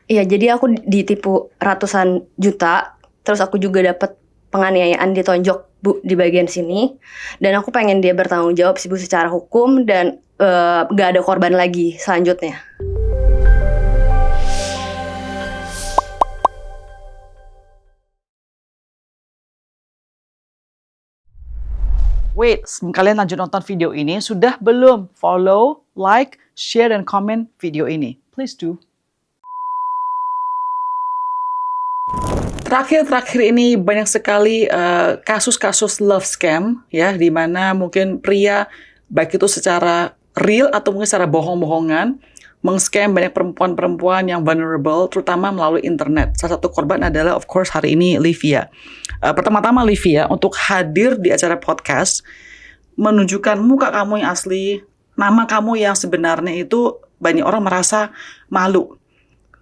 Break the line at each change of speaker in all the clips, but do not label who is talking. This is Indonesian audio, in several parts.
Iya, jadi aku ditipu ratusan juta. Terus aku juga dapat penganiayaan, ditonjok Bu di bagian sini. Dan aku pengen dia bertanggung jawab sih Bu secara hukum. Dan gak ada korban lagi selanjutnya.
Wait, sebelum kalian lanjut nonton video ini, sudah belum follow, like, share, dan komen video ini? Please do. Terakhir ini banyak sekali kasus-kasus love scam ya, di mana mungkin pria baik itu secara real atau mungkin secara bohong-bohongan meng-scam banyak perempuan-perempuan yang vulnerable, terutama melalui internet. Salah satu korban adalah of course hari ini Livia. Pertama-tama Livia untuk hadir di acara podcast menunjukkan muka kamu yang asli, nama kamu yang sebenarnya itu banyak orang merasa malu.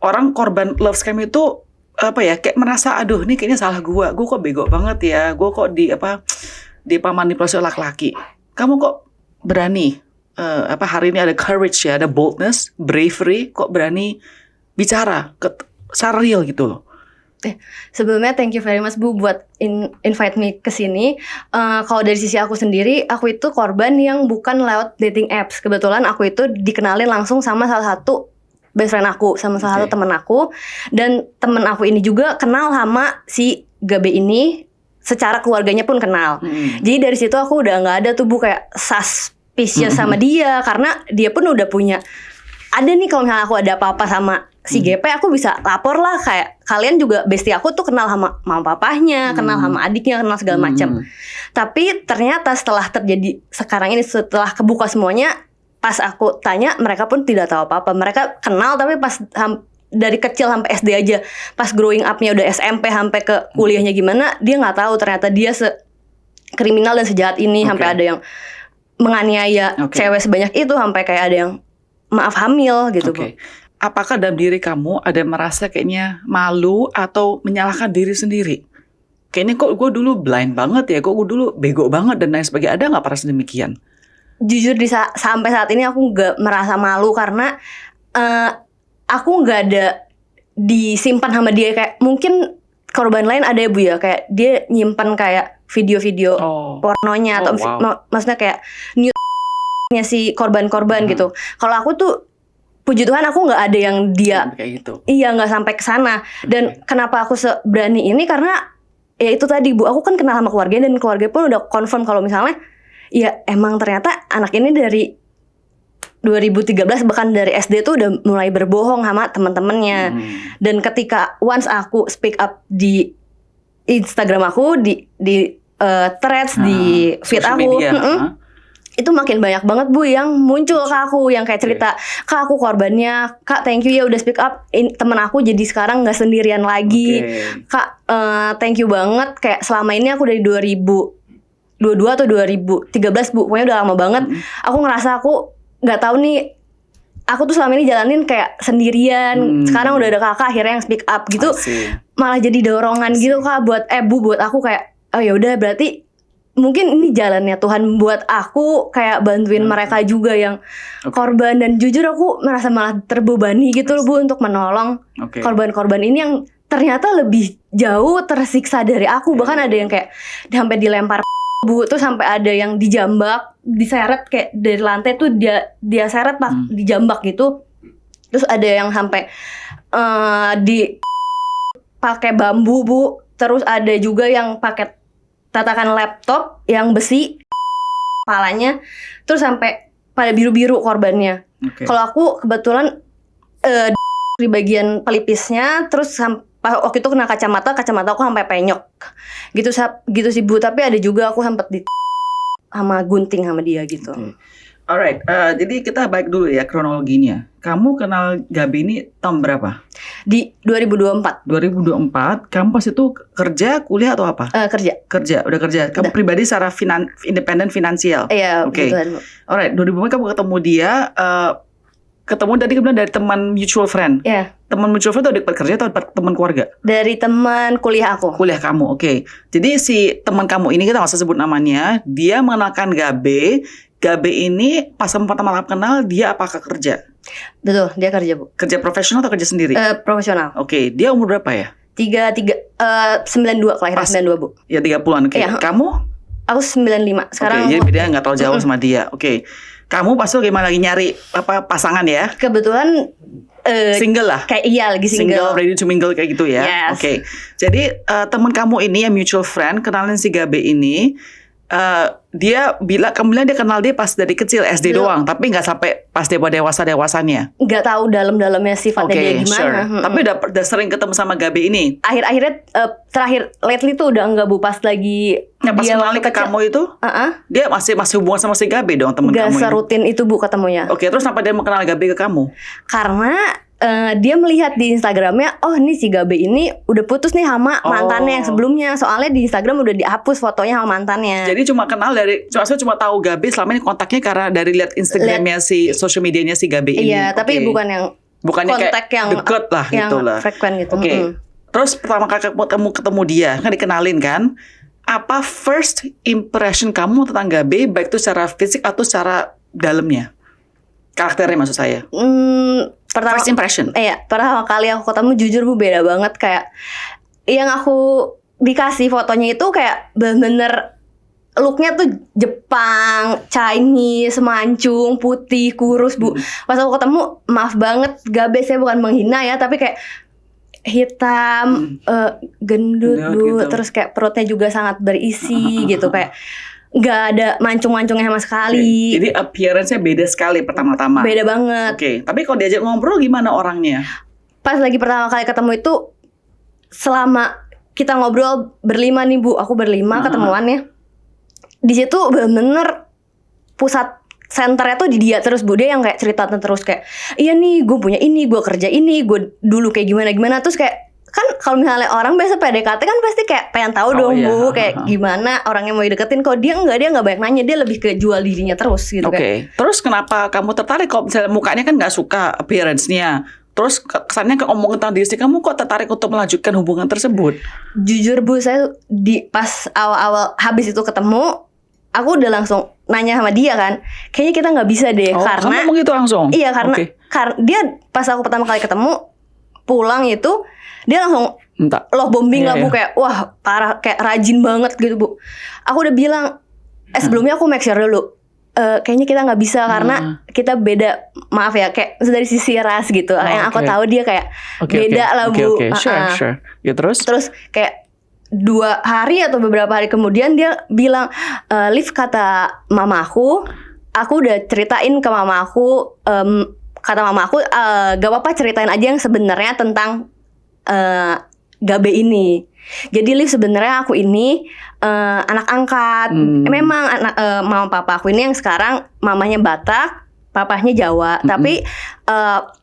Orang korban love scam itu kayak merasa aduh ini kayaknya salah gue kok bego banget ya, gue kok manipulasi laki-laki. Kamu kok berani hari ini ada courage ya, ada boldness, bravery, kok berani bicara secara real gitu loh.
Sebelumnya thank you very much Bu buat invite me ke sini. Kalau dari sisi aku sendiri, aku itu korban yang bukan lewat dating apps. Kebetulan aku itu dikenalin langsung sama salah satu best friend aku, sama salah satu teman aku. Dan teman aku ini juga kenal sama si Gabe ini, secara keluarganya pun kenal. Jadi dari situ aku udah gak ada tuh Bu kayak suspicious sama dia. Karena dia pun udah punya, ada nih kalau misalnya aku ada apa-apa sama si GP, aku bisa lapor lah. Kayak kalian juga bestie aku tuh kenal sama mama papahnya, kenal sama adiknya, kenal segala macam. Tapi ternyata setelah terjadi sekarang ini, setelah kebuka semuanya, pas aku tanya, mereka pun tidak tahu apa-apa. Mereka kenal tapi pas dari kecil sampai SD aja. Pas growing up-nya udah SMP sampai ke kuliahnya gimana, dia nggak tahu ternyata dia kriminal dan sejahat ini. Sampai ada yang menganiaya cewek sebanyak itu, sampai kayak ada yang maaf hamil gitu Bu.
Apakah dalam diri kamu ada merasa kayaknya malu atau menyalahkan diri sendiri? Kayaknya kok gue dulu blind banget ya, kok gue dulu bego banget dan lain sebagainya. Ada nggak perasaan demikian?
Jujur sampai saat ini aku nggak merasa malu karena aku nggak ada disimpan sama dia. Kayak mungkin korban lain ada ya Bu ya, kayak dia nyimpan kayak video-video pornonya atau maksudnya kayak nude-nya si korban-korban gitu. Kalau aku tuh puji Tuhan aku nggak ada yang dia
kayak gitu.
Iya, nggak sampai ke sana. Dan kenapa aku seberani ini karena ya itu tadi Bu, aku kan kenal sama keluarganya dan keluarga pun udah confirm kalau misalnya ya emang ternyata anak ini dari 2013 bahkan dari SD tuh udah mulai berbohong sama teman-temannya. Dan ketika once aku speak up di Instagram aku, di threads, di feed aku, itu makin banyak banget Bu yang muncul ke aku, yang kayak cerita, Kak aku korbannya, Kak thank you ya udah speak up, temen aku jadi sekarang gak sendirian lagi. Kak thank you banget, kayak selama ini aku dari 2022 atau 2013 Bu, pokoknya udah lama banget. Aku ngerasa aku gak tahu nih, aku tuh selama ini jalanin kayak sendirian. Sekarang udah ada kakak akhirnya yang speak up gitu, malah jadi dorongan gitu Kak buat Bu buat aku kayak oh ya udah berarti mungkin ini jalannya Tuhan buat aku kayak bantuin mereka juga yang korban. Dan jujur aku merasa malah terbebani gitu loh Bu untuk menolong korban-korban ini yang ternyata lebih jauh tersiksa dari aku. Bahkan ada yang kayak sampai dilempar Bu, tuh sampai ada yang dijambak, diseret kayak dari lantai tuh dia seret pak dijambak gitu. Terus ada yang sampai pakai bambu Bu. Terus ada juga yang pakai tatakan laptop yang besi kepalanya, terus sampai pada biru-biru korbannya. Kalau aku kebetulan di bagian pelipisnya, terus waktu itu kena kacamata aku sampai penyok gitu sih Bu. Tapi ada juga aku sempat sama gunting sama dia gitu.
Alright, jadi kita balik dulu ya kronologinya. Kamu kenal Gabi ini tahun berapa?
Di 2024.
2024, kamu pas itu kerja, kuliah atau apa?
Kerja,
udah kerja. Kamu pribadi secara independen finansial?
Iya, betul.
Alright, 2024 kamu ketemu dia, ketemu tadi kemudian dari teman mutual friend.
Iya.
Teman mutual friend itu kerja atau teman keluarga?
Dari teman kuliah aku.
Kuliah kamu, oke. Jadi si teman kamu ini, kita nggak usah sebut namanya, dia mengenalkan Gabe ini pas pertama kenal dia apakah kerja?
Betul, dia kerja Bu.
Kerja profesional atau kerja sendiri?
Profesional.
Oke, dia umur berapa ya?
92, kelahiran 92 Bu.
Ya 30-an. Oke.
Iya.
Kamu?
Aku 95. Sekarang
Oke, jadi bedanya nggak terlalu jauh sama dia. Oke. Kamu pasti gimana lagi nyari pasangan ya?
kebetulan
Single lah.
kayak iya lagi single.
Ready to mingle kayak gitu ya.
Yes.
Oke. Jadi teman kamu ini yang mutual friend kenalin si Gabe ini, dia kemudian dia kenal dia pas dari kecil SD
Betul.
doang, tapi nggak sampai pas dia dewasanya.
Nggak tahu dalam-dalamnya sifatnya dia gimana.
Sure. Tapi udah sering ketemu sama Gabe ini.
Akhir-akhirnya terakhir lately tuh udah enggak Bu, pas lagi
Yang pas
dia
kenalin
waktu
ke kamu itu, dia masih hubungan sama si Gabe dong, temen
nggak
kamu ini.
serutin itu Bu ketemunya.
Oke, terus sampai dia mengenal Gabe ke kamu?
Karena dia melihat di Instagramnya, oh nih si Gabe ini udah putus nih sama mantannya yang sebelumnya. Soalnya di Instagram udah dihapus fotonya sama mantannya.
Jadi cuma kenal saya cuma tahu Gabe selama ini kontaknya karena dari lihat Instagramnya social medianya si Gabe ini.
Iya, tapi
Oke.
bukannya
kayak
yang
deket lah
yang
gitu lah.
frekuen gitu.
Oke. Terus pertama kali ketemu dia kan dikenalin kan? Apa first impression kamu tentang Gabe, baik itu secara fisik atau secara dalamnya? Karakternya maksud saya.
First
impression.
Iya, pertama kali aku ketemu jujur Bu beda banget. Kayak yang aku dikasih fotonya itu kayak bener-bener looknya tuh Jepang, Chinese, mancung, putih, kurus Bu. Pas aku ketemu, maaf banget Gabe, saya bukan menghina ya, tapi kayak hitam, gendut Bu,
gitu.
terus kayak perutnya juga sangat berisi gitu, kayak nggak ada mancung-mancungnya sama sekali.
Jadi appearance-nya beda sekali pertama-tama.
Beda banget.
Oke, tapi kalau diajak ngobrol gimana orangnya?
Pas lagi pertama kali ketemu itu, selama kita ngobrol berlima nih Bu, aku berlima ketemuannya. Di situ bener-bener pusat senternya tuh di dia terus Bu. Dia yang kayak cerita terus kayak, iya nih gue punya ini, gue kerja ini, gue dulu kayak gimana-gimana. Terus kayak, kan kalau misalnya orang biasa PDKT kan pasti kayak pengen tahu dong
iya.
Bu, kayak gimana orangnya mau dideketin. Kalau dia nggak banyak nanya, dia lebih ke jual dirinya terus gitu.
Oke. Terus kenapa kamu tertarik kalau misalnya mukanya kan nggak suka appearance-nya? Terus kesannya ngomong tentang diri kamu kok tertarik untuk melanjutkan hubungan tersebut?
Jujur Bu, saya pas awal-awal habis itu ketemu, aku udah langsung nanya sama dia kan, kayaknya kita nggak bisa deh karena
kamu ngomong gitu langsung?
Iya karena
Oke.
dia pas aku pertama kali ketemu pulang itu dia langsung
Entah.
love bombing lah
Iya,
Bu, kayak wah parah, kayak rajin banget gitu Bu. Aku udah bilang sebelumnya aku make sure dulu, kayaknya kita nggak bisa karena kita beda, maaf ya, kayak dari sisi ras gitu. Yang aku tahu dia kayak beda lah Bu.
Oke. Sure. Ya terus
Kayak 2 hari atau beberapa hari kemudian dia bilang, Liv, kata mamaku udah ceritain ke mamaku, kata mamaku gak apa-apa ceritain aja yang sebenarnya tentang Gabe ini. Jadi Liv, sebenarnya aku ini anak angkat. Memang mama papa aku ini yang sekarang mamanya Batak, papahnya Jawa. Tapi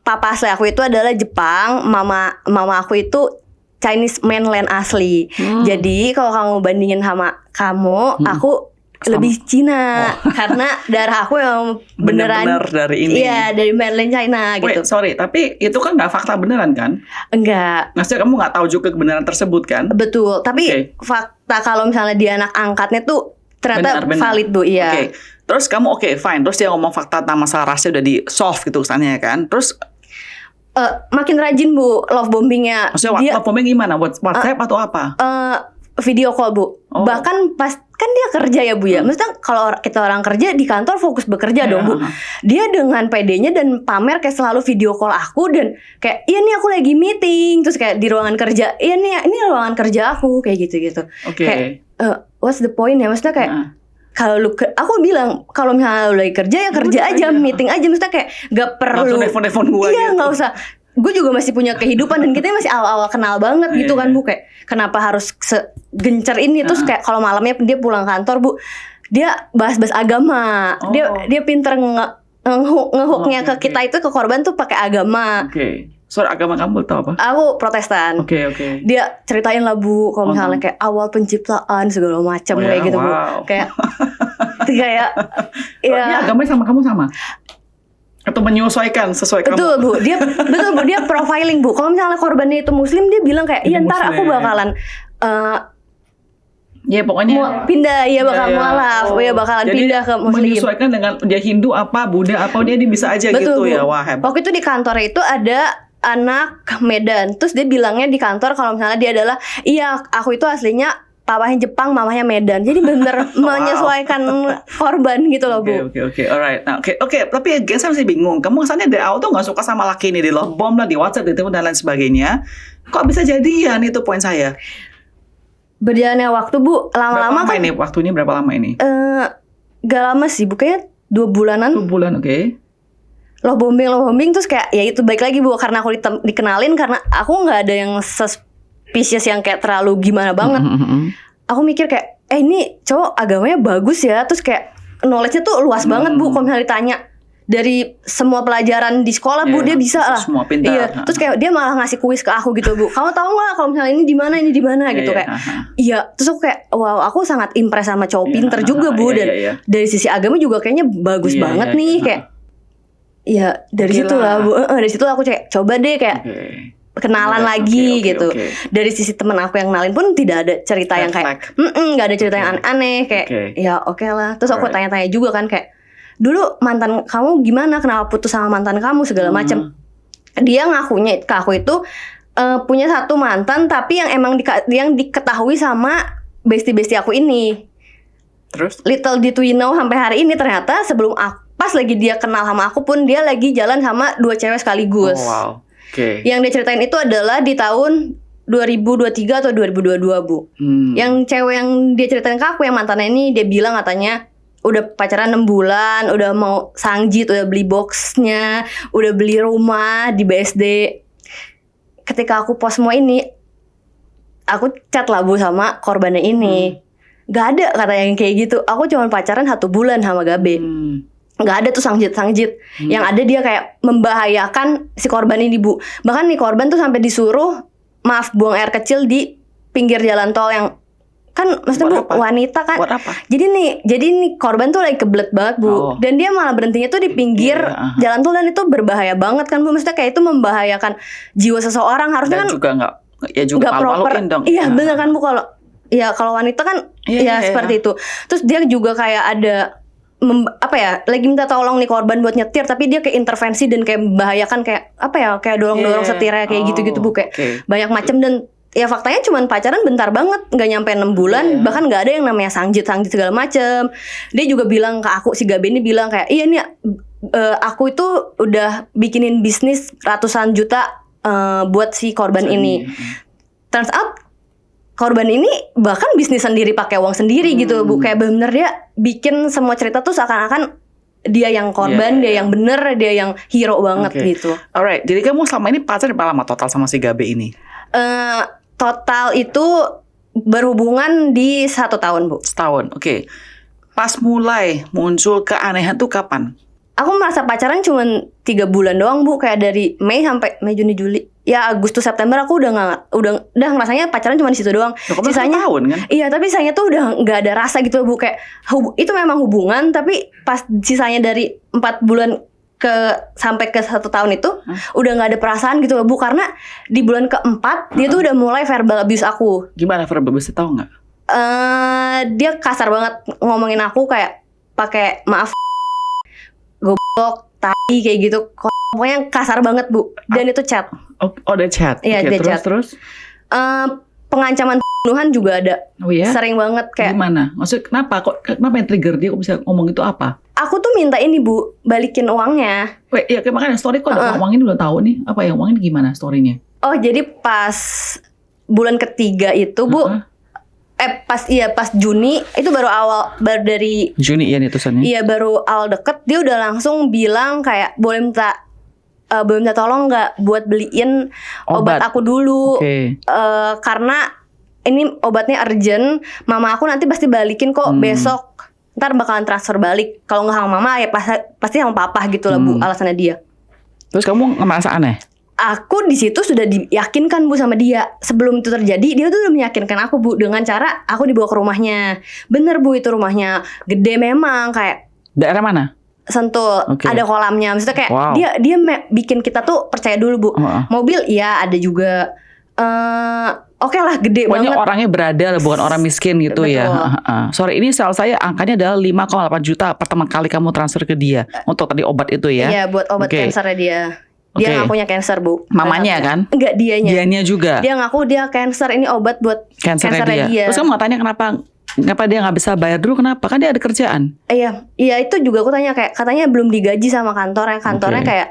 papa asli aku itu adalah Jepang, mama aku itu Chinese mainland asli. Jadi kalau kamu bandingin sama kamu, aku lebih Cina karena darah aku yang beneran
dari ini.
Iya, dari mainland China gitu.
Wait, sorry, tapi itu kan nggak fakta beneran kan?
Enggak.
Maksudnya kamu nggak tahu juga kebenaran tersebut kan?
Betul, tapi fakta kalau misalnya dia anak angkatnya tuh ternyata
Benar.
valid Bu, iya.
Oke. Terus kamu fine. Terus dia ngomong fakta tentang masalah rasnya udah di solve gitu kesannya kan? Terus
makin rajin Bu love bombingnya.
maksudnya love bombing gimana? WhatsApp atau apa?
Video call Bu. Bahkan pas kan dia kerja ya Bu ya. Maksudnya kalau kita orang kerja di kantor fokus bekerja dong Bu. Dia dengan PD-nya dan pamer kayak selalu video call aku dan kayak, iya nih aku lagi meeting, terus kayak di ruangan kerja, iya nih ini ruangan kerja aku, kayak gitu-gitu. Kayak what's the point ya? Maksudnya kayak kalau aku bilang kalau misalnya lu lagi kerja ya kerja aja, meeting aja, maksudnya kayak gak perlu
nelfon gua
iya,
gitu.
nggak usah. Gue juga masih punya kehidupan dan kita masih awal-awal kenal banget gitu kan Bu, kayak kenapa harus segencer ini. Terus kayak kalau malamnya dia pulang kantor Bu, dia bahas-bahas agama. Dia pinter ngehooknya ke kita itu, ke korban tuh pakai agama.
Sorry, agama kamu tahu apa?
Aku Protestan.
Oke.
Dia ceritain lah Bu, kalau misalnya kayak awal penciptaan segala macam kayak gitu Bu. Kayak
ya. Agamanya sama kamu sama? Atau menyesuaikan sesuai kamu?
Betul Bu, dia profiling Bu. Kalau misalnya korbannya itu Muslim, dia bilang kayak, iya ntar aku bakalan
Ya pokoknya
mau pindah, ya bakal
ya.
mualaf,
Oh,
ya bakalan
jadi
pindah ke Muslim.
menyesuaikan dengan dia Hindu apa, Buddha apa, dia bisa aja
Betul,
gitu
Bu.
ya. Wah, hebat.
Waktu itu di kantor itu ada anak Medan, terus dia bilangnya di kantor kalau misalnya dia adalah, iya aku itu aslinya papahnya Jepang, mamahnya Medan. Jadi bener menyesuaikan korban gitu loh, Bu.
Oke, alright. Nah, oke. Tapi again saya masih bingung. Kamu kesannya dari awal tuh nggak suka sama laki ini, di love bomb lah, di WhatsApp, di telepon dan lain sebagainya. Kok bisa jadian? Itu poin saya.
Berjalannya waktu, Bu, lama-lama
Berapa lama
kan
ini? Waktunya berapa lama ini?
gak lama sih, Bu, kayaknya 2 bulanan.
2 bulan, oke.
Lo bombing terus kayak ya itu baik lagi, Bu, karena aku dikenalin, karena aku nggak ada yang suspicious yang kayak terlalu gimana banget. Aku mikir kayak ini cowok agamanya bagus ya, terus kayak knowledge-nya tuh luas banget, Bu. Kalau misalnya ditanya dari semua pelajaran di sekolah, Bu, dia bisa lah.
Semua pintar.
Iya, terus kayak dia malah ngasih kuis ke aku gitu, Bu. Kamu tahu nggak kalau misalnya ini di mana gitu kayak. Iya, terus aku kayak wow, aku sangat impress sama cowok pinter juga, Bu. Dan dari sisi agama juga kayaknya bagus banget nih kayak. Ya dari situ lah, Bu. Dari situ aku kayak coba deh kayak kenalan lagi gitu. Dari sisi temen aku yang kenalin pun tidak ada cerita yang kayak nggak ada cerita yang aneh-aneh kayak ya oke lah. Terus aku tanya-tanya juga kan kayak dulu mantan kamu gimana, kenapa putus sama mantan kamu segala macam. Dia ngakunya ke aku itu punya satu mantan tapi yang emang yang diketahui sama bestie aku ini.
Terus
Little did we know sampai hari ini ternyata sebelum aku pas lagi dia kenal sama aku pun dia lagi jalan sama 2 cewek sekaligus.
Oh, wow.
Yang dia ceritain itu adalah di tahun 2023 atau 2022, Bu. Yang cewek yang dia ceritain ke aku yang mantannya ini, dia bilang katanya udah pacaran 6 bulan, udah mau sangjit, udah beli boxnya, udah beli rumah di BSD. Ketika aku post semua ini, aku chat lah, Bu, sama korbannya ini. Gak ada kata yang kayak gitu. Aku cuma pacaran 1 bulan sama Gabe. Gak ada tuh sangjit. Yang ada dia kayak membahayakan si korban ini, Bu. Bahkan nih korban tuh sampai disuruh buang air kecil di pinggir jalan tol yang kan maksudnya, Bu, wanita kan.
Buat apa?
Jadi nih korban tuh lagi kebelet banget, Bu. Dan dia malah berhentinya tuh di pinggir jalan tol dan itu berbahaya banget kan, Bu. Maksudnya kayak itu membahayakan jiwa seseorang. Harusnya
dan
kan
juga nggak
proper.
dong.
Iya, bener kan, Bu. Kalau wanita kan seperti itu. Terus dia juga kayak ada lagi minta tolong nih korban buat nyetir, tapi dia kayak intervensi dan kayak membahayakan kayak kayak dorong-dorong setirnya kayak gitu-gitu, Bu, kayak banyak macam. Dan ya faktanya cuma pacaran bentar banget, nggak nyampe 6 bulan, bahkan nggak ada yang namanya sangjit segala macam. Dia juga bilang ke aku, si Gabe ini bilang kayak iya nih aku itu udah bikinin bisnis ratusan juta buat si korban ini. Turns out korban ini bahkan bisnis sendiri pakai uang sendiri gitu, Bu. Kayak bener dia bikin semua cerita tuh seakan-akan dia yang korban, dia yang bener, dia yang hero banget gitu.
Alright, jadi kamu selama ini pacaran berapa lama total sama si Gabe ini?
Total itu berhubungan di 1 tahun, Bu.
Setahun, oke. Pas mulai muncul keanehan tuh kapan?
Aku merasa pacaran cuma 3 bulan doang, Bu. Kayak dari Mei sampai Juni Juli. Ya Agustus September aku udah ngerasanya pacaran cuma di situ doang.
Sisanya tahun kan?
Iya, tapi sisanya tuh udah nggak ada rasa gitu, Bu. Kayak itu memang hubungan, tapi pas sisanya dari 4 bulan sampai ke 1 tahun itu udah nggak ada perasaan gitu, Bu. Karena di bulan keempat dia tuh udah mulai verbal abuse aku.
Gimana verbal abuse, tahu nggak?
Dia kasar banget ngomongin aku kayak pakai maaf, goblok, tai kayak gitu. Pokoknya kasar banget, Bu. Dan itu chat.
Oh, ada chat.
Iya, dia
terus.
Pengancaman pembunuhan juga ada.
Oh iya?
Sering banget kayak.
Gimana? Maksudnya kenapa yang trigger dia kok bisa ngomong itu apa?
Aku tuh minta ini, Bu, balikin uangnya.
Ya kayak makanya story kok ada uang ini belum tahu nih. Apa yang uang ini gimana storynya?
Oh, jadi pas bulan ketiga itu, Bu. Pas Juni itu baru dari
Juni ya nih tulisannya.
Iya, baru awal deket dia udah langsung bilang kayak boleh minta tolong nggak buat beliin obat aku dulu. Karena ini obatnya urgent, mama aku nanti pasti balikin kok besok. Ntar bakalan transfer balik. Kalau nggak sama mama ya pasti sama papa gitu lah, Bu, alasannya dia.
Terus kamu ngerasa aneh?
Aku di situ sudah diyakinkan, Bu, sama dia. Sebelum itu terjadi, dia tuh udah meyakinkan aku, Bu, dengan cara aku dibawa ke rumahnya. Bener, Bu, itu rumahnya gede memang, kayak
daerah mana?
Sentul, ada kolamnya. Maksudnya kayak dia bikin kita tuh percaya dulu, Bu. Mobil iya ada juga. Oke lah, gede
Pokoknya
banget.
orangnya berada lah, bukan orang miskin gitu ya.
Betul.
Sorry, ini setahu saya angkanya adalah 5,8 juta pertama kali kamu transfer ke dia untuk tadi obat itu ya.
Iya, buat obat
Oke.
kansernya dia. Dia
Oke.
ngakunya kanker, Bu.
Mamanya kan?
Enggak, dianya.
Dianya juga.
Dia ngaku dia kanker, ini obat buat
Kansernya dia. Terus kamu nggak tanya kenapa dia nggak bisa bayar dulu? Kenapa? Kan dia ada kerjaan.
Iya itu juga aku tanya kayak katanya belum digaji sama kantornya
Oke.
kayak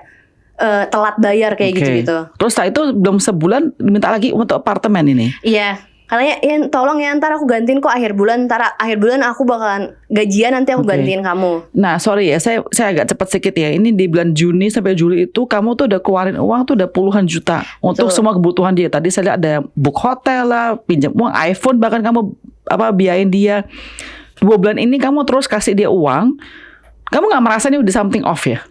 telat bayar kayak
Oke.
gitu-gitu.
Terus setelah itu belum sebulan diminta lagi untuk apartemen ini.
Iya, katanya ya tolong ya ntar aku gantiin kok akhir bulan, ntar akhir bulan aku bakalan gajian, nanti aku
Oke.
gantiin kamu.
Nah, sorry ya, saya agak cepat sedikit ya. Ini di bulan Juni sampai Juli itu kamu tuh udah keluarin uang tuh udah puluhan juta untuk semua kebutuhan dia. Tadi saya lihat ada book hotel lah, pinjam uang, iPhone, bahkan kamu biayain dia. 2 bulan ini kamu terus kasih dia uang. Kamu nggak merasa ini udah something off ya?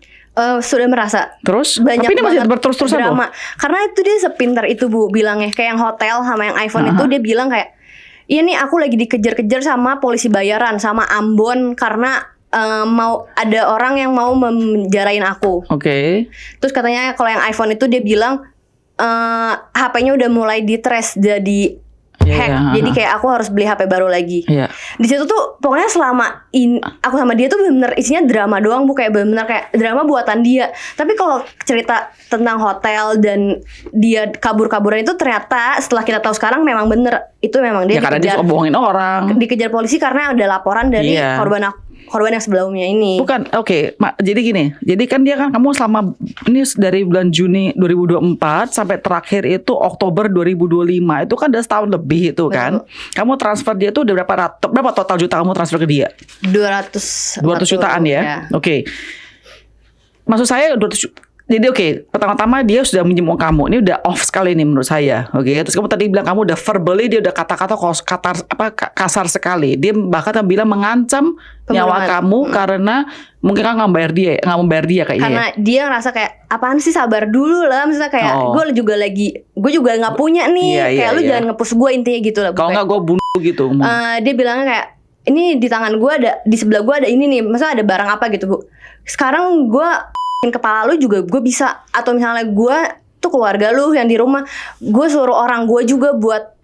Sudah merasa.
Terus?
Banyak
Tapi ini masih
banget
berterus-terusan loh.
drama. Karena itu dia sepintar itu, Bu, bilangnya kayak yang hotel sama yang iPhone itu dia bilang kayak, iya nih aku lagi dikejar-kejar sama polisi bayaran sama Ambon karena mau ada orang yang mau menjarain aku.
Oke.
Terus katanya kalau yang iPhone itu dia bilang HP-nya udah mulai di-trace jadi
Iya,
hack.
iya,
Jadi kayak aku harus beli HP baru lagi.
Iya.
Di situ tuh pokoknya selama aku sama dia tuh bener-bener isinya drama doang, Bu, kayak bener-bener kayak drama buatan dia. Tapi kalau cerita tentang hotel dan dia kabur-kaburan itu ternyata setelah kita tahu sekarang memang bener itu memang dia
Ya karena dia suka bohongin orang.
dikejar polisi karena ada laporan dari
Iya.
korban yang sebelumnya ini.
Bukan, oke. Jadi gini, jadi kan dia kan kamu selama ini dari bulan Juni 2024 sampai terakhir itu Oktober 2025 itu kan udah setahun lebih itu kan. Kamu transfer dia tuh udah berapa total juta kamu transfer ke dia?
200
jutaan ya. Oke. Maksud saya 200. Jadi oke, pertama-tama dia sudah minjem uang kamu. Ini udah off sekali nih menurut saya. Oke, terus kamu tadi bilang kamu udah verbally, dia udah kata-kata kasar sekali. Dia bahkan bilang mengancam nyawa kamu karena mungkin kan nggak membayar dia kayaknya.
Karena dia ngerasa kayak apaan sih, sabar dulu lah, misalnya kayak gue juga nggak punya nih,
Iya,
kayak lu
iya.
jangan ngepus gue, intinya gitu lah.
Kalau nggak gue bunuh gitu.
Dia bilangnya kayak ini di tangan gue ada, di sebelah gue ada ini nih, maksudnya ada barang apa gitu, Bu. Sekarang gue kepala lu juga gue bisa, atau misalnya gue tuh keluarga lu yang di rumah, gue suruh orang gue juga buat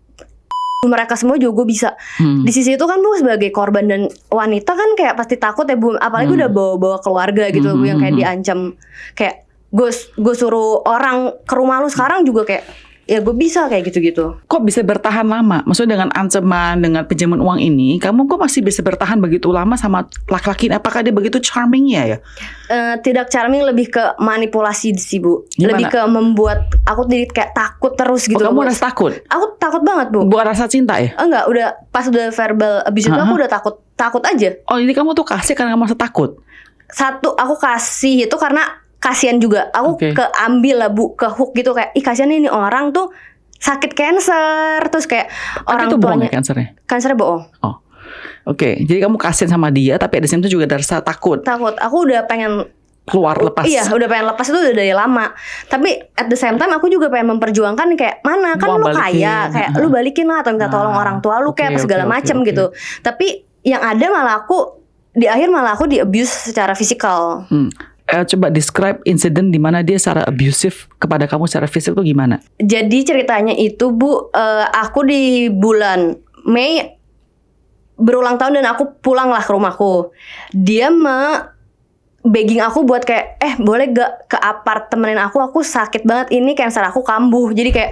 mereka semua juga gue bisa. Di sisi itu kan, Bu, sebagai korban dan wanita kan kayak pasti takut ya, Bu, apalagi udah bawa keluarga gitu, Bu, yang kayak diancam kayak gue suruh orang ke rumah lu sekarang juga kayak ya gue bisa kayak gitu-gitu.
Kok bisa bertahan lama? Maksudnya dengan ancaman, dengan pinjaman uang ini, kamu kok masih bisa bertahan begitu lama sama laki-laki? Apakah dia begitu charmingnya ya?
Tidak charming, lebih ke manipulasi sih, Bu.
Gimana?
Lebih ke membuat aku jadi kayak takut terus gitu.
Kamu
Bu.
rasa takut?
Aku takut banget, Bu.
Bukan rasa cinta ya?
Enggak, pas udah verbal abuse itu aku udah takut aja.
Oh, ini kamu tuh kasih karena kamu rasa takut?
Satu, aku kasih itu karena kasihan juga. Aku
Oke.
keambil lah, Bu, ke hook gitu kayak kasihan ini orang tuh sakit kanker, terus kayak
Tapi
orang
itu bohong
tuanya
ya kansernya?
kansernya bohong.
Oh, oke. Jadi kamu kasihan sama dia, tapi ada itu juga ada rasa takut.
Takut. Aku udah pengen
Keluar lepas.
Iya, udah pengen lepas itu udah dari lama. Tapi at the same time aku juga pengen memperjuangkan kayak mana kan
Uang
lu
balikin.
kaya, kayak lu balikin lah atau minta tolong orang tua lu kayak apa segala macem
oke.
gitu. Tapi yang ada malah aku di akhir malah aku di abuse secara fisikal.
Coba describe insiden di mana dia secara abusive kepada kamu secara fisik tuh gimana?
Jadi ceritanya itu, Bu, aku di bulan Mei berulang tahun dan aku pulang lah ke rumahku. Dia begging aku buat kayak boleh gak ke apartemenin aku sakit banget ini, kanker aku kambuh. Jadi kayak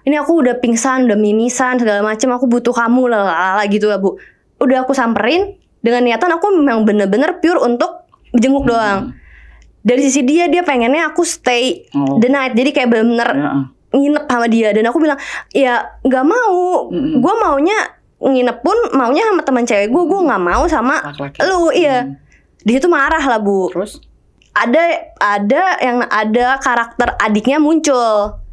ini aku udah pingsan, udah mimisan segala macam, aku butuh kamu lah gitu lah, Bu. Udah aku samperin dengan niatan aku memang bener-bener pure untuk jenguk doang. Dari sisi dia pengennya aku stay the night. Jadi kayak bener-bener nginep sama dia. Dan aku bilang, ya gak mau. Gue maunya nginep pun maunya sama teman cewek gue gak mau sama
Laki-laki.
lu. Iya. Di situ marah lah, Bu.
Terus?
Ada karakter adiknya muncul.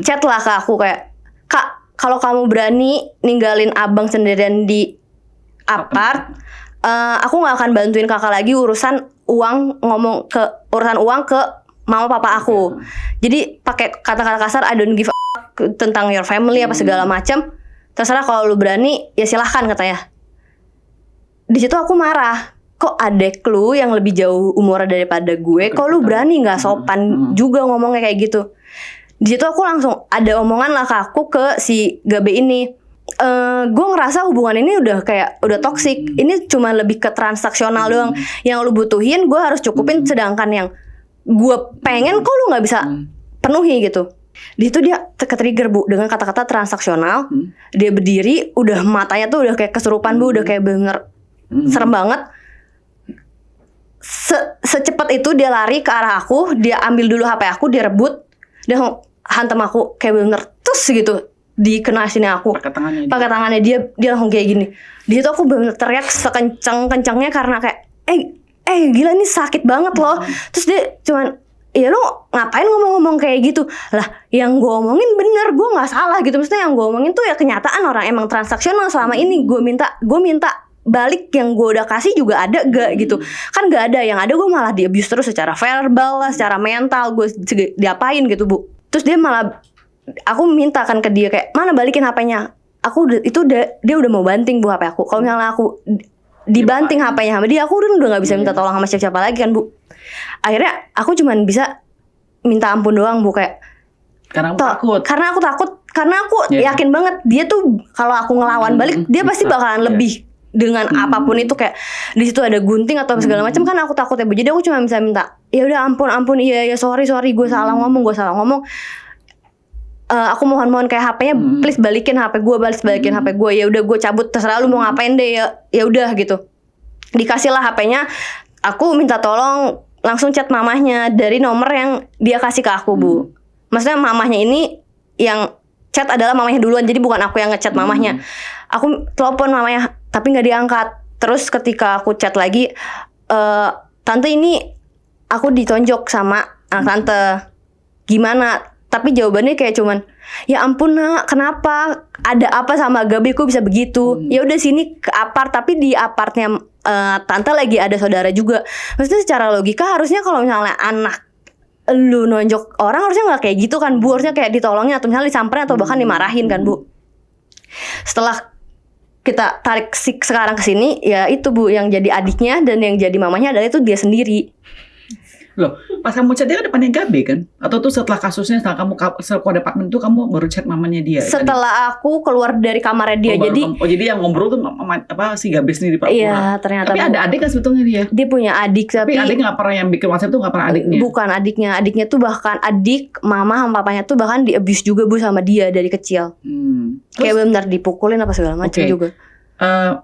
Chat lah ke aku kayak, Kak, kalau kamu berani ninggalin abang sendirian di apart, aku gak akan bantuin kakak lagi urusan uang, urusan uang ke mama papa aku. Jadi pakai kata-kata kasar, I don't give a fuck tentang your family apa segala macam. Terserah, kalau lu berani ya silahkan, katanya. Di situ aku marah. Kok adek lu yang lebih jauh umurnya daripada gue, kok lu berani nggak sopan juga ngomongnya kayak gitu. Di situ aku langsung ada omongan lah ke aku ke si Gabe ini. Gue ngerasa hubungan ini udah toksik. Ini cuma lebih ke transaksional doang. Yang lu butuhin gue harus cukupin, sedangkan yang gue pengen kok lu nggak bisa penuhi gitu. Di situ dia ke-trigger Bu dengan kata-kata transaksional. Dia berdiri, udah matanya tuh udah kayak kesurupan Bu, udah kayak bener serem banget. Secepat itu dia lari ke arah aku, dia ambil dulu HP aku, dia rebut, dia hantam aku kayak bener terus gitu, dikena sini aku. Pakai tangannya dia langsung kayak gini. Di situ aku bener teriak sekencang-kencangnya karena kayak gila ini sakit banget loh. Terus dia cuman, ya lo ngapain ngomong-ngomong kayak gitu? Lah yang gue omongin bener, gue nggak salah gitu. Maksudnya yang gue omongin tuh ya kenyataan, orang emang transaksional selama ini. Gue minta balik yang gue udah kasih juga ada gak gitu. Kan gak ada, yang ada gue malah di abuse terus secara verbal lah, secara mental gue diapain gitu Bu. Terus dia malah, aku minta kan ke dia kayak, mana balikin HP-nya. Dia udah mau banting Bu HP aku. Kalau misalnya aku dibanting HP-nya sama dia, aku udah gak bisa minta tolong sama siapa-siapa lagi kan Bu. Akhirnya aku cuman bisa minta ampun doang Bu, kayak
karena aku takut.
Karena aku yakin banget dia tuh kalau aku ngelawan balik, dia pasti bakalan lebih dengan apapun itu, kayak di situ ada gunting atau segala macam kan aku takut ya Bu. Jadi aku cuma bisa minta, ya udah ampun, iya sorry gue salah ngomong. Aku mohon kayak HP-nya please balikin HP gue, balikin HP gue. Ya udah gue cabut, terserah lu mau ngapain deh, ya udah gitu. Dikasih lah HP-nya. Aku minta tolong langsung chat mamahnya dari nomor yang dia kasih ke aku Bu. Maksudnya mamahnya ini yang chat adalah mamahnya duluan, jadi bukan aku yang ngechat mamahnya. Aku telepon mamanya tapi nggak diangkat. Terus ketika aku chat lagi, tante ini aku ditonjok sama anak tante, gimana? Tapi jawabannya kayak cuman, ya ampun nak, kenapa? Ada apa sama Gabe kok bisa begitu? Ya udah sini ke apart, tapi di apartnya tante lagi ada saudara juga. Maksudnya secara logika harusnya kalau misalnya anak lu nonjok orang harusnya nggak kayak gitu kan Bu, harusnya kayak ditolongin atau misalnya disamperin atau bahkan dimarahin kan Bu. Setelah kita tarik sekarang ke sini, ya itu Bu, yang jadi adiknya dan yang jadi mamanya adalah itu dia sendiri.
Loh, pas kamu chat dia kan depannya Gabe kan? Atau tuh setelah kasusnya, setelah kamu keluar departemen itu kamu baru chat mamanya dia?
Setelah aku keluar dari kamarnya dia,
jadi yang ngobrol tuh si Gabe sendiri Pak?
Iya, ternyata.
Tapi ada adik kan sebetulnya dia?
Dia punya adik, tapi
adik nggak pernah yang bikin WhatsApp tuh nggak pernah adiknya?
Bukan adiknya tuh bahkan adik mama sama papanya tuh bahkan di abuse juga Bu sama dia dari kecil. Kayak benar dipukulin apa segala macam juga.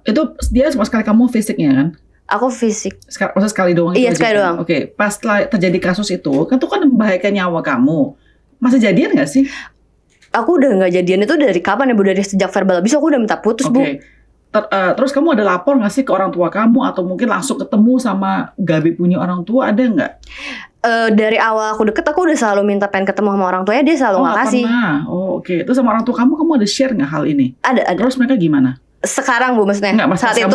Itu dia sama sekali kamu fisiknya kan?
Aku fisik.
Maksudnya sekali doang?
Iya, sekali doang.
Oke, pas terjadi kasus itu, kan tuh kan membahayakan nyawa kamu. Masih jadian gak sih?
Aku udah gak jadian itu dari kapan ya Bu? Dari sejak verbal abuse aku udah minta putus Bu.
Terus kamu ada lapor gak sih ke orang tua kamu? Atau mungkin langsung ketemu sama Gabe punya orang tua, ada gak?
Dari awal aku deket, aku udah selalu minta pengen ketemu sama orang tuanya, dia selalu gak kasih.
Oke. Terus sama orang tua kamu ada share gak hal ini?
Ada.
Terus mereka gimana?
Sekarang Bu, maksudnya saat itu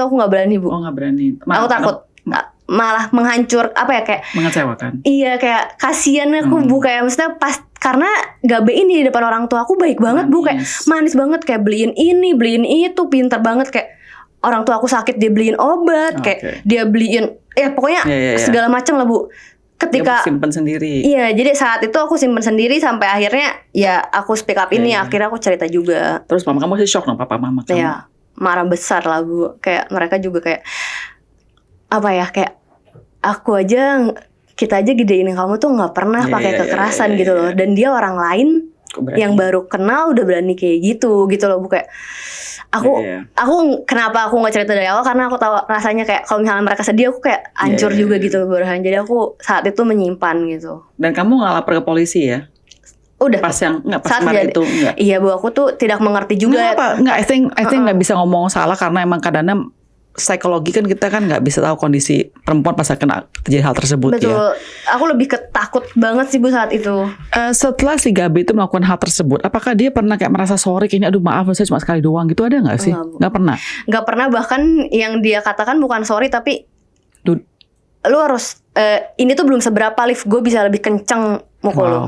aku nggak berani Bu.
Nggak berani.
Aku takut malah menghancur, apa ya, kayak
mengecewakan.
Iya, kayak kasian aku Bu, kayak maksudnya pas karena Gabe ini di depan orang tua aku baik banget Bu, kayak manis banget, kayak beliin ini beliin itu, pinter banget, kayak orang tua aku sakit dia beliin obat, kayak dia beliin pokoknya segala macam lah Bu. Ketika
simpen sendiri.
Iya, jadi saat itu aku simpen sendiri sampai akhirnya ya aku speak up ini, akhirnya aku cerita juga.
Terus mama kamu sih shock dong, papa mama kamu?
Iya, marah besar lah Bu. Kayak mereka juga kayak apa ya, kayak kita aja gedein kamu tuh nggak pernah pakai kekerasan gitu loh. Dan dia orang lain yang baru kenal udah berani kayak gitu loh Bu. Kayak aku kenapa aku nggak cerita dari awal, karena aku tahu rasanya kayak kalau misalnya mereka sedih aku kayak hancur juga gitu Burhan. Jadi aku saat itu menyimpan gitu. Dan
kamu nggak lapor ke polisi ya?
Udah.
Pas kemarin itu enggak.
Iya Bu, aku tuh tidak mengerti juga.
Enggak, I think nggak bisa ngomong salah karena emang kadang-kadang psikologi kan kita kan nggak bisa tahu kondisi perempuan pas terjadi hal tersebut.
Betul.
Ya.
Aku lebih ketakut banget sih Bu saat itu.
Setelah si Gabe itu melakukan hal tersebut, apakah dia pernah kayak merasa sorry, kayaknya aduh maaf saya cuma sekali doang gitu, ada nggak sih? Nggak pernah. Nggak
pernah, bahkan yang dia katakan bukan sorry tapi lu harus ini tuh belum seberapa, lift gue bisa lebih kenceng mukul lu.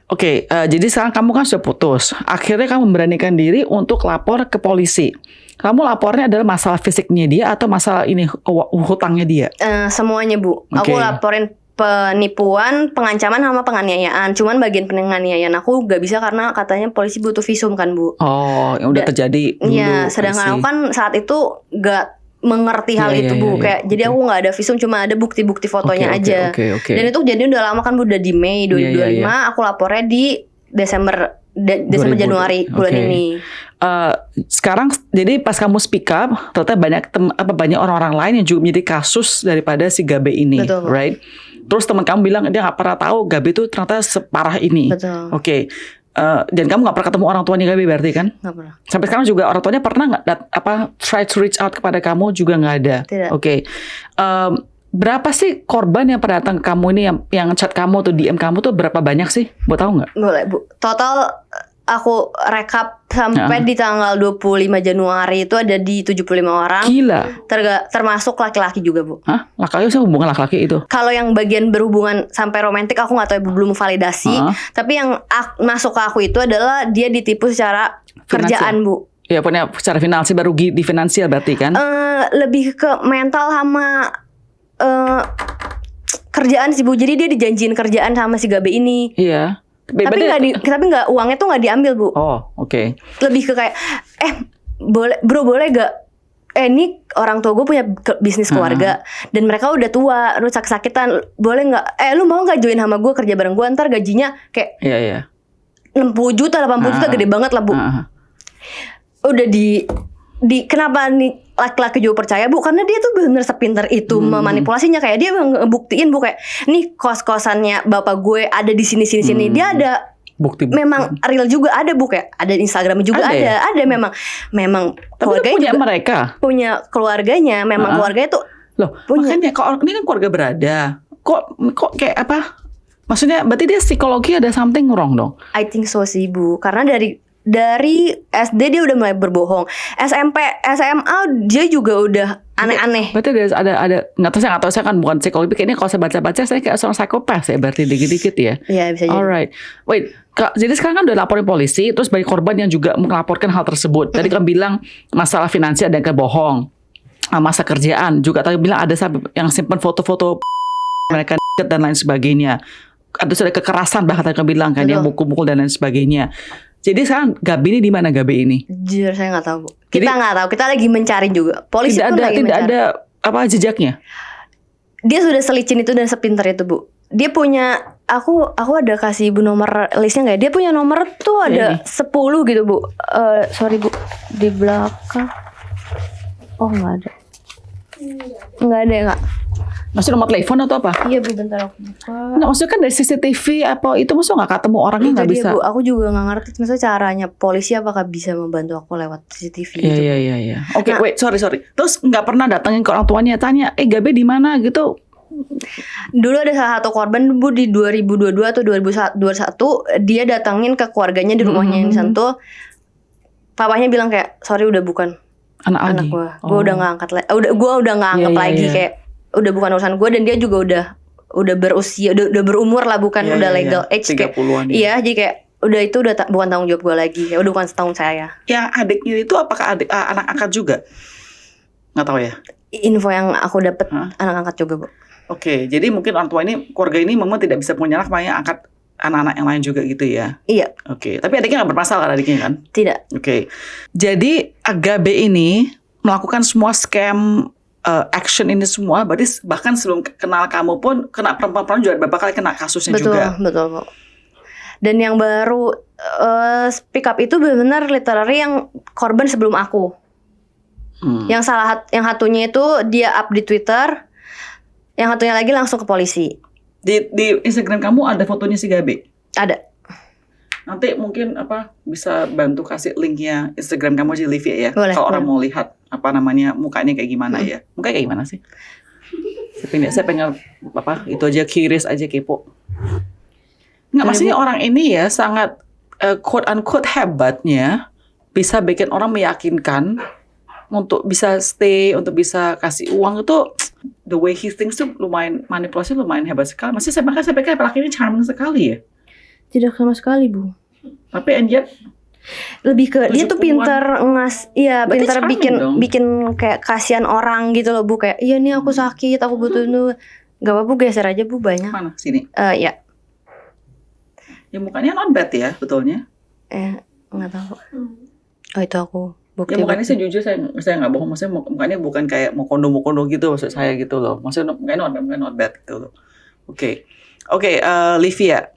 Oke, jadi sekarang kamu kan sudah putus. Akhirnya kamu memberanikan diri untuk lapor ke polisi. Kamu lapornya adalah masalah fisiknya dia atau masalah ini hutangnya dia?
Semuanya Bu. Aku laporin penipuan, pengancaman sama penganiayaan. Cuman bagian penganiayaan aku gak bisa karena katanya polisi butuh visum kan Bu.
Oh, yang udah terjadi dulu.
Iya, sedangkan aku kan saat itu gak mengerti hal itu Bu. Kayak jadi aku gak ada visum, cuma ada bukti-bukti fotonya aja. Dan itu jadi udah lama kan Bu, udah di Mei 2025. Aku lapornya di Desember Januari bulan ini.
Sekarang jadi pas kamu speak up, ternyata banyak orang-orang lain yang juga menjadi kasus daripada si Gabe ini.
Betul.
Right? Terus teman kamu bilang dia nggak pernah tahu Gabe itu ternyata separah ini.
Betul.
Oke. Dan kamu nggak pernah ketemu orang tuanya Gabe berarti kan?
Nggak pernah.
Sampai sekarang juga orang tuanya pernah nggak try to reach out kepada kamu juga nggak ada.
Tidak.
Oke. Berapa sih korban yang pernah datang ke kamu ini yang chat kamu atau DM kamu tuh berapa banyak sih? Mau tahu nggak?
Boleh Bu. Total aku rekap sampai di tanggal 25 Januari itu ada di 75 orang.
Gila.
Termasuk laki-laki juga Bu.
Hah? Laki-laki sih hubungan laki-laki itu?
Kalau yang bagian berhubungan sampai romantis aku nggak tahu, belum validasi. Tapi yang masuk ke aku itu adalah dia ditipu secara kerjaan Bu.
Ya punya secara finansial, baru di finansial berarti kan?
Lebih ke mental sama kerjaan sih Bu. Jadi dia dijanjiin kerjaan sama si Gabe ini.
Iya.
Tapi nggak, uangnya tuh nggak diambil Bu.
Oh, oke.
Lebih ke kayak boleh gak? Ini orang tua gue punya bisnis keluarga dan mereka udah tua, lu sakit-sakitan, boleh nggak? Lu mau nggak join sama gue kerja bareng gue? Ntar gajinya kayak 60 juta, 80 juta, gede banget lah Bu. Udah di kenapa nih laki-laki juga percaya Bu? Karena dia tuh bener sepinter itu memanipulasinya. Kayak dia ngebuktiin Bu, kayak nih kos-kosannya bapak gue ada di sini. Dia ada
bukti.
Memang real juga ada Bu, kayak ada di Instagram juga ada. Ada memang keluarganya
punya
juga
mereka.
Punya keluarganya, memang keluarganya tuh punya.
Makanya ini kan keluarga berada. Kok kayak apa? Maksudnya berarti dia psikologi ada something wrong dong.
I think so sih Bu. Karena dari SD dia udah mulai berbohong. SMP, SMA dia juga udah aneh-aneh.
Berarti ada nggak tahu saya kan bukan psikologi. Kayaknya kalau saya baca-baca saya kayak seorang psikopat ya, berarti dikit-dikit ya.
Iya, bisa jadi.
Alright. Wait, jadi sekarang kan udah laporin polisi, terus banyak korban yang juga melaporkan hal tersebut. Tadi kan bilang masalah finansial dan kebohong. Masa kerjaan juga tadi bilang ada yang simpan foto-foto mereka dan lain sebagainya. Ada kekerasan bahkan tadi kan bilang kan yang mukul-mukul dan lain sebagainya. Jadi sekarang Gabe ini di mana Gabe ini?
Jujur saya nggak tahu Bu. Kita nggak tahu. Kita lagi mencari juga. Polisi pun lagi mencari.
Tidak ada apa jejaknya.
Dia sudah selicin itu dan sepinter itu Bu. Dia punya aku ada kasih Ibu nomor listnya nggak? Dia punya nomor tuh ada 10 gitu Bu. Sorry Bu, di belakang. Oh nggak ada. Nggak ada ya Kak?
Maksudnya nomor telepon atau apa?
Iya Bu, bentar aku buka.
Nah, maksudnya kan dari CCTV apa itu maksudnya nggak ketemu orangnya nggak bisa?
Bu, aku juga nggak ngerti maksudnya caranya polisi apakah bisa membantu aku lewat CCTV gitu.
Iya. Oke, wait, sorry. Terus nggak pernah datangin ke orang tuanya tanya, Gabe di mana gitu?
Dulu ada salah satu korban Bu di 2022 atau 2021 dia datangin ke keluarganya di rumahnya yang di Sentul. Papanya bilang kayak sorry udah bukan anak gue udah nggak angkat gue udah nggak anggap lagi kayak udah bukan urusan gue, dan dia juga udah berusia udah berumur lah, bukan udah legal age
30-an
kayak, iya jadi kayak udah itu bukan tanggung jawab gue lagi, kayak udah bukan setanggung saya.
Yang adiknya itu apakah anak angkat juga? Nggak tahu ya.
Info yang aku dapat anak angkat juga Bu.
Oke, jadi mungkin orang tua ini, keluarga ini memang tidak bisa punya anak, makanya angkat anak-anak yang lain juga gitu ya.
Iya.
Oke, tapi adiknya nggak bermasalah kan adiknya kan?
Tidak.
Oke, jadi Gabe ini melakukan semua scam action ini semua, berarti bahkan sebelum kenal kamu pun kena perempuan juga beberapa kali kena kasusnya juga.
Betul Bu. Dan yang baru speak up itu benar-benar literally yang korban sebelum aku. Yang yang satunya itu dia up di Twitter, yang satunya lagi langsung ke polisi.
Di Instagram kamu ada fotonya si Gabe?
Ada.
Nanti mungkin bisa bantu kasih linknya Instagram kamu aja Livia ya. Kalau orang mau lihat mukanya kayak gimana ya. Mukanya kayak gimana sih? Saya pengen itu aja curious aja, kepo. Nggak, maksudnya orang ini ya sangat quote unquote hebatnya bisa bikin orang meyakinkan untuk bisa stay, untuk bisa kasih uang itu. The way he thinks tuh lumayan manipulasi, lumayan hebat sekali. Maksudnya saya pikir laki ini charming sekali ya.
Tidak sama sekali Bu.
Tapi and yet
lebih ke dia tuh pintar pintar bikin kayak kasihan orang gitu loh Bu, kayak iya nih aku sakit, aku butuh Gak apa-apa, geser aja Bu, banyak.
Mana? Sini.
Ya.
Ya mukanya not bad ya, betulnya.
Nggak tahu. Oh itu aku bukti.
Ya mukanya sih jujur saya nggak bohong, maksudnya mukanya bukan kayak mau kondo gitu maksud saya gitu loh. Maksudnya mukanya not bad gitu loh. Oke, Livia,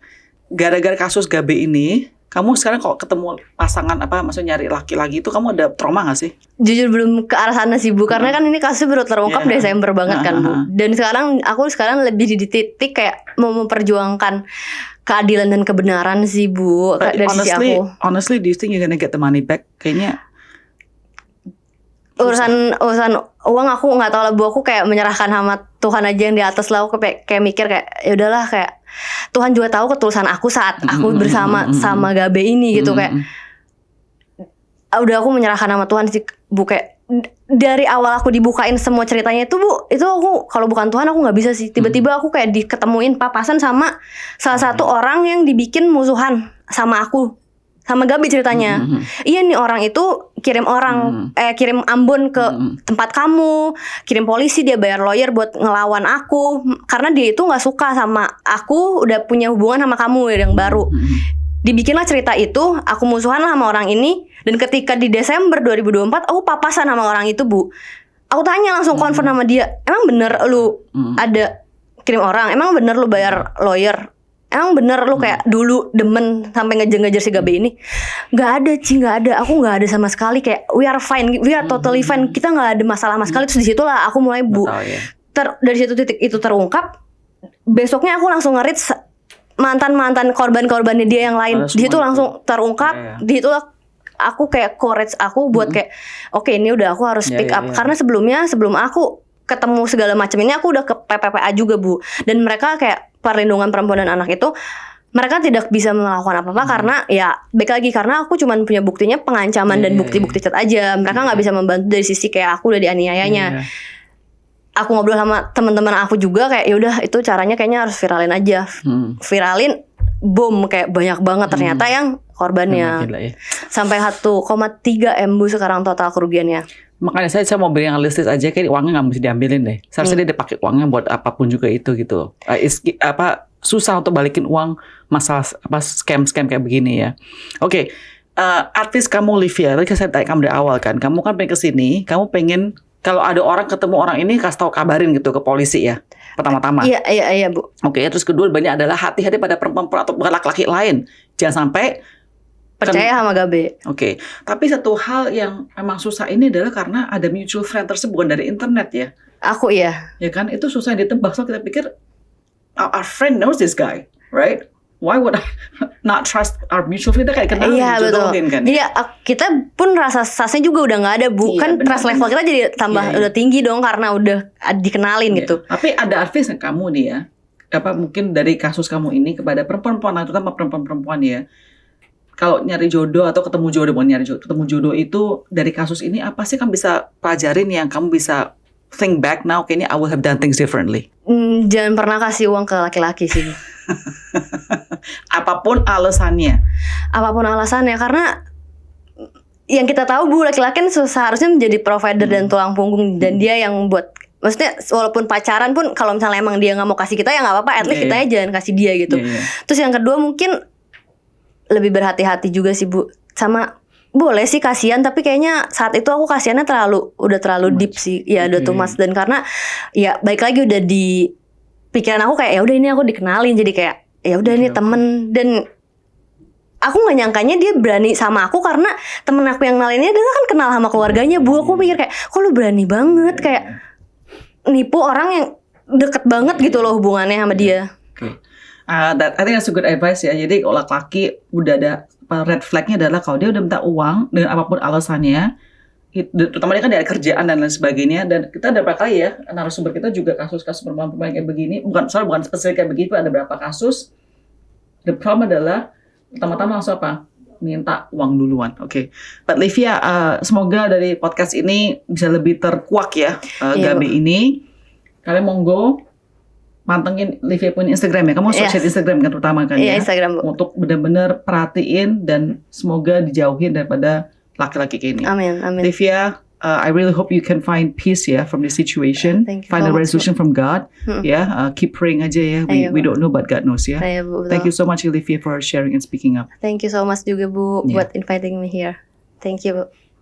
gara-gara kasus Gabe ini, kamu sekarang kalau ketemu pasangan maksudnya nyari laki-lagi itu kamu ada trauma nggak sih?
Jujur belum ke arah sana sih Bu, karena kan ini kasusnya baru terungkap Desember banget kan Bu. Dan aku sekarang lebih di titik kayak mau memperjuangkan keadilan dan kebenaran sih Bu.
But
dari sisi aku.
Honestly, do you think you're gonna get the money back? Kayaknya
urusan uang aku nggak tahu lah Bu, aku kayak menyerahkan sama Tuhan aja yang di atas lah. Aku kayak mikir kayak ya udahlah, kayak Tuhan juga tahu ketulusan aku saat aku bersama sama Gabe ini gitu, kayak udah aku menyerahkan sama Tuhan sih Bu. Kayak dari awal aku dibukain semua ceritanya itu Bu, itu aku kalau bukan Tuhan aku nggak bisa sih. Tiba-tiba aku kayak diketemuin papasan sama salah satu orang yang dibikin musuhan sama aku, sama Gabi ceritanya. Iya nih orang itu kirim ambon ke tempat kamu, kirim polisi, dia bayar lawyer buat ngelawan aku karena dia itu nggak suka sama aku udah punya hubungan sama kamu yang baru. Dibikinlah cerita itu, aku musuhan lah sama orang ini. Dan ketika di Desember 2024 aku papasan sama orang itu Bu. Aku tanya langsung confirm sama dia, emang bener lu ada kirim orang? Emang bener lu bayar lawyer? Emang bener lu kayak dulu demen sampai ngejar-ngejar si Gabe ini? Gak ada Ci, gak ada. Aku gak ada sama sekali. Kayak we are fine, we are totally fine. Kita gak ada masalah sama sekali. Terus disitulah aku mulai Bu, dari situ titik itu terungkap. Besoknya aku langsung nge-read mantan korban-korbannya dia yang lain. Di situ langsung terungkap. Di situ aku kayak courage aku buat kayak oke, ini udah aku harus speak up. Karena sebelum aku ketemu segala macam ini aku udah ke PPPA juga Bu. Dan mereka kayak perlindungan perempuan dan anak itu, mereka tidak bisa melakukan apa-apa karena ya baik lagi karena aku cuma punya buktinya pengancaman dan bukti-bukti chat aja. Mereka nggak bisa membantu dari sisi kayak aku udah dianiayanya. Aku ngobrol sama teman-teman aku juga kayak ya udah itu caranya kayaknya harus viralin aja. Viralin, boom, kayak banyak banget ternyata yang korbannya. Sampai 1,3 M Bu sekarang total kerugiannya.
Makanya saya mau beri yang realistis aja, kayak uangnya nggak mesti diambilin deh. Seharusnya dia dipakai uangnya buat apapun juga itu gitu. Susah untuk balikin uang masalah scam kayak begini ya. Oke, artis kamu Livia, tadi saya tanya kamu dari awal kan, kamu kan pengen kesini, kamu pengen kalau ada orang ketemu orang ini kasih tahu, kabarin gitu ke polisi ya. Pertama-tama.
Iya Bu.
Oke, terus kedua banyak adalah hati-hati pada perempuan atau laki-laki lain. Jangan sampai
percaya sama Gabe.
Oke. Tapi satu hal yang emang susah ini adalah karena ada mutual friend tersebut bukan dari internet ya.
Aku iya.
Ya kan, itu susah ditebak. So kita pikir our friend knows this guy, right? Why would I not trust our mutual friend? Kita kayak kenal, dijodohin kan.
Jadi kita pun rasa sasnya juga udah nggak ada Bu.
Iya,
kan trust level kita jadi tambah udah tinggi dong karena udah dikenalin gitu.
Tapi ada advice kamu nih ya, mungkin dari kasus kamu ini kepada perempuan-perempuan, terutama perempuan-perempuan ya. Kalau nyari jodoh atau ketemu jodoh itu dari kasus ini apa sih kamu bisa pelajarin yang kamu bisa think back now, kayaknya I would have done things differently.
Jangan pernah kasih uang ke laki-laki sih.
Apapun alasannya.
Karena yang kita tahu Bu, laki-laki kan seharusnya menjadi provider dan tulang punggung, dan dia yang buat, maksudnya walaupun pacaran pun kalau misalnya emang dia nggak mau kasih kita ya nggak apa-apa, at least kita aja jangan kasih dia gitu. Terus yang kedua mungkin lebih berhati-hati juga sih Bu, sama boleh sih kasihan, tapi kayaknya saat itu aku kasihannya udah terlalu deep sih. Ya udah too much. Dan karena ya baik lagi udah di pikiran aku kayak ya udah ini aku dikenalin, jadi kayak ya udah ini temen. Dan aku nggak nyangkanya dia berani sama aku karena temen aku yang kenalin ini adalah kan kenal sama keluarganya Bu. Aku pikir kayak kok lu berani banget kayak nipu orang yang deket banget gitu loh hubungannya sama dia.
I think that's a good advice ya. Jadi kalau laki-laki udah ada red flagnya adalah kalau dia udah minta uang dengan apapun alasannya, terutama dia kan dari kerjaan dan lain sebagainya. Dan kita ada berapa kali ya narasumber kita juga kasus-kasus perempuan kayak begini, bukan spesifik kayak begitu, ada berapa kasus. The problem adalah pertama-tama langsung apa? Minta uang duluan. Oke. But Livia, semoga dari podcast ini bisa lebih terkuak ya Gabe ini. Kalian monggo mantengin Livia punya Instagram ya. Kamu share Instagram kan terutama kan ya.
Instagram Bu.
Untuk benar-benar perhatiin dan semoga dijauhin daripada laki-laki kayak ini.
Amin.
Livia, I really hope you can find peace ya from this situation.
Thank you
Find
so
a
much,
resolution from God. Ya, keep praying aja ya.
Iya,
We
Bu.
don't know but God knows ya.
Iya, Bu, betul.
Thank you so much Olivia for sharing and speaking up.
Thank you so much juga Bu
Yeah.
buat inviting me here. Thank you Bu.